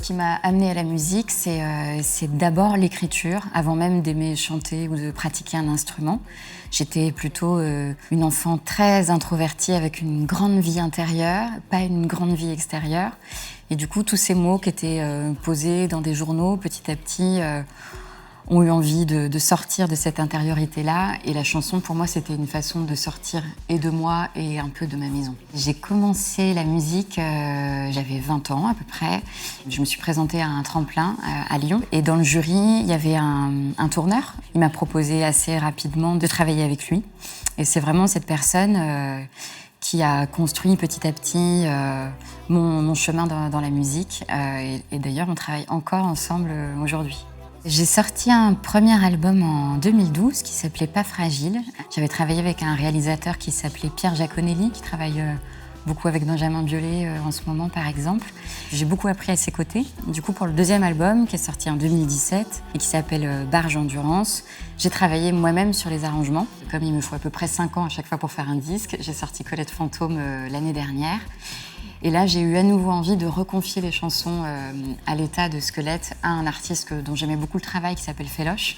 qui m'a amenée à la musique, c'est d'abord l'écriture, avant même d'aimer chanter ou de pratiquer un instrument. J'étais plutôt une enfant très introvertie avec une grande vie intérieure, pas une grande vie extérieure. Et du coup, tous ces mots qui étaient posés dans des journaux, petit à petit, ont eu envie de sortir de cette intériorité-là. Et la chanson, pour moi, c'était une façon de sortir et de moi et un peu de ma maison. J'ai commencé la musique, j'avais 20 ans à peu près. Je me suis présentée à un tremplin à Lyon. Et dans le jury, il y avait un tourneur. Il m'a proposé assez rapidement de travailler avec lui. Et c'est vraiment cette personne qui a construit petit à petit mon chemin dans la musique. Et d'ailleurs, on travaille encore ensemble aujourd'hui. J'ai sorti un premier album en 2012 qui s'appelait Pas fragile. J'avais travaillé avec un réalisateur qui s'appelait Pierre Jaconelli, qui travaille beaucoup avec Benjamin Biolay en ce moment, par exemple. J'ai beaucoup appris à ses côtés. Du coup, pour le deuxième album, qui est sorti en 2017 et qui s'appelle Barge Endurance, j'ai travaillé moi-même sur les arrangements. Comme il me faut à peu près 5 ans à chaque fois pour faire un disque, j'ai sorti Colette Fantôme l'année dernière. Et là, j'ai eu à nouveau envie de reconfier les chansons à l'état de squelette à un artiste dont j'aimais beaucoup le travail, qui s'appelle Féloche.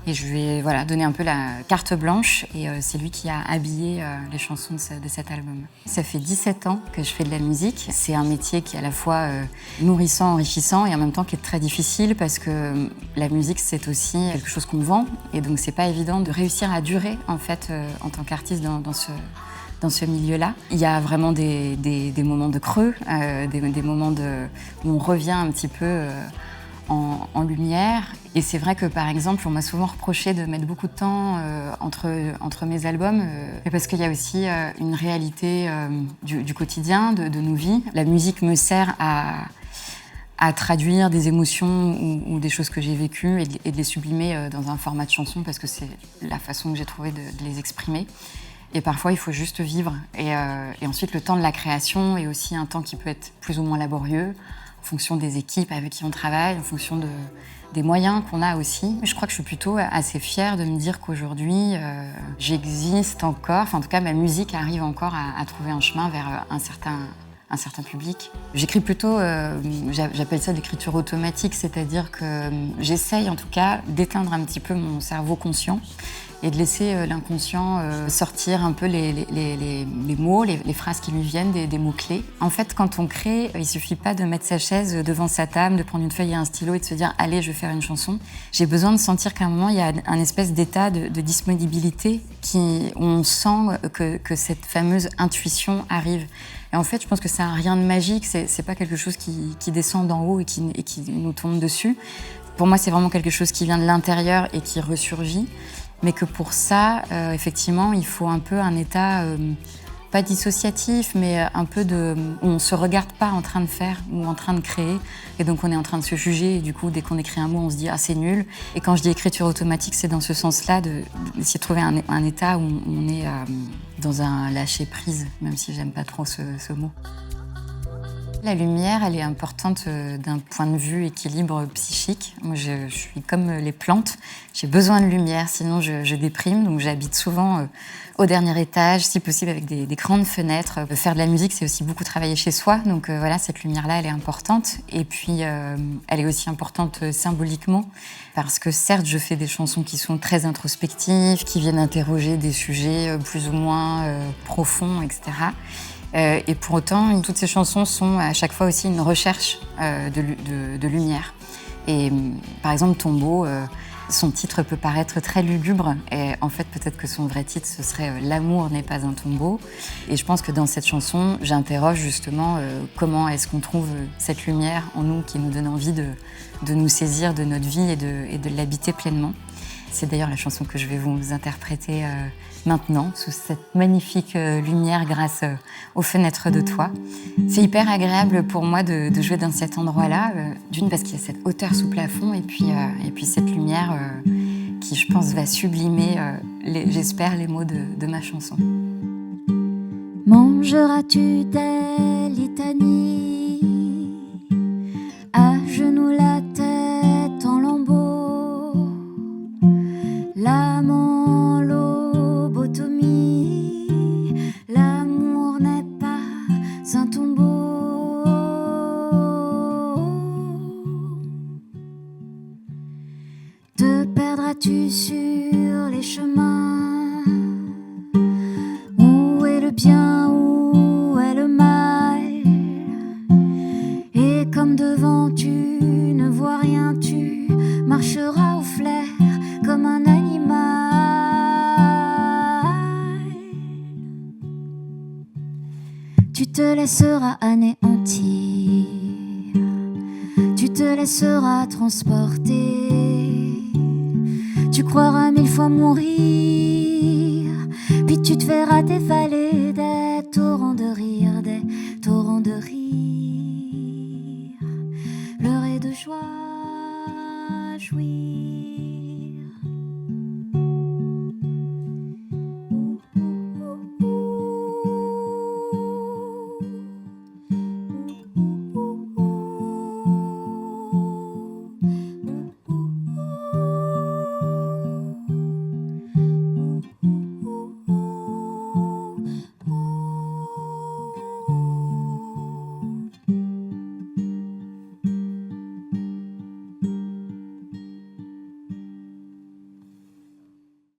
Et je lui ai donné un peu la carte blanche et c'est lui qui a habillé les chansons de cet album. Ça fait 17 ans que je fais de la musique. C'est un métier qui est à la fois nourrissant, enrichissant et en même temps qui est très difficile parce que la musique, c'est aussi quelque chose qu'on vend. Et donc, c'est pas évident de réussir à durer en fait en tant qu'artiste dans ce milieu-là. Il y a vraiment des moments de creux, des moments où on revient un petit peu en lumière. Et c'est vrai que, par exemple, on m'a souvent reproché de mettre beaucoup de temps entre mes albums, parce qu'il y a aussi une réalité du quotidien, de nos vies. La musique me sert à traduire des émotions ou des choses que j'ai vécues et de les sublimer dans un format de chanson, parce que c'est la façon que j'ai trouvé de les exprimer. Et parfois, il faut juste vivre. Et ensuite, le temps de la création est aussi un temps qui peut être plus ou moins laborieux, en fonction des équipes avec qui on travaille, en fonction des moyens qu'on a aussi. Je crois que je suis plutôt assez fière de me dire qu'aujourd'hui, j'existe encore. Enfin, en tout cas, ma musique arrive encore à trouver un chemin vers un certain public. J'écris plutôt, j'appelle ça l'écriture automatique, c'est-à-dire que j'essaye en tout cas d'éteindre un petit peu mon cerveau conscient et de laisser l'inconscient sortir un peu les mots, les phrases qui lui viennent, des mots-clés. En fait, quand on crée, il suffit pas de mettre sa chaise devant sa table, de prendre une feuille et un stylo et de se dire « Allez, je vais faire une chanson ». J'ai besoin de sentir qu'à un moment, il y a un espèce d'état de disponibilité où on sent que cette fameuse intuition arrive. Et en fait, je pense que ça n'a rien de magique, c'est pas quelque chose qui descend d'en haut et qui nous tombe dessus. Pour moi, c'est vraiment quelque chose qui vient de l'intérieur et qui ressurgit. Mais que pour ça, effectivement, il faut un peu un état, pas dissociatif, mais un peu où on ne se regarde pas en train de faire ou en train de créer. Et donc, on est en train de se juger. Et du coup, dès qu'on écrit un mot, on se dit « Ah, c'est nul ». Et quand je dis écriture automatique, c'est dans ce sens-là, d'essayer de trouver un état où on est dans un lâcher-prise, même si j'aime pas trop ce mot. La lumière, elle est importante d'un point de vue équilibre psychique. Moi, je suis comme les plantes, j'ai besoin de lumière, sinon je déprime. Donc j'habite souvent au dernier étage, si possible avec des grandes fenêtres. Faire de la musique, c'est aussi beaucoup travailler chez soi. Donc voilà, cette lumière-là, elle est importante. Et puis, elle est aussi importante symboliquement, parce que certes, je fais des chansons qui sont très introspectives, qui viennent interroger des sujets plus ou moins profonds, etc. Et pour autant, toutes ces chansons sont à chaque fois aussi une recherche de lumière. Et par exemple, Tombeau, son titre peut paraître très lugubre. Et en fait, peut-être que son vrai titre, ce serait « L'amour n'est pas un tombeau ». Et je pense que dans cette chanson, j'interroge justement comment est-ce qu'on trouve cette lumière en nous qui nous donne envie de nous saisir de notre vie et de l'habiter pleinement. C'est d'ailleurs la chanson que je vais vous interpréter maintenant, sous cette magnifique lumière grâce aux fenêtres de toit. C'est hyper agréable pour moi de jouer dans cet endroit-là, d'une parce qu'il y a cette hauteur sous plafond et puis cette lumière qui, je pense, va sublimer, j'espère, les mots de ma chanson. Mangeras-tu des litanies, à genoux la tête en lambeaux, l'âme en lobotomie, l'amour n'est pas un tombeau. te laisseras anéantir, tu te laisseras transporter, tu croiras 1000 fois mourir, puis tu te feras dévaler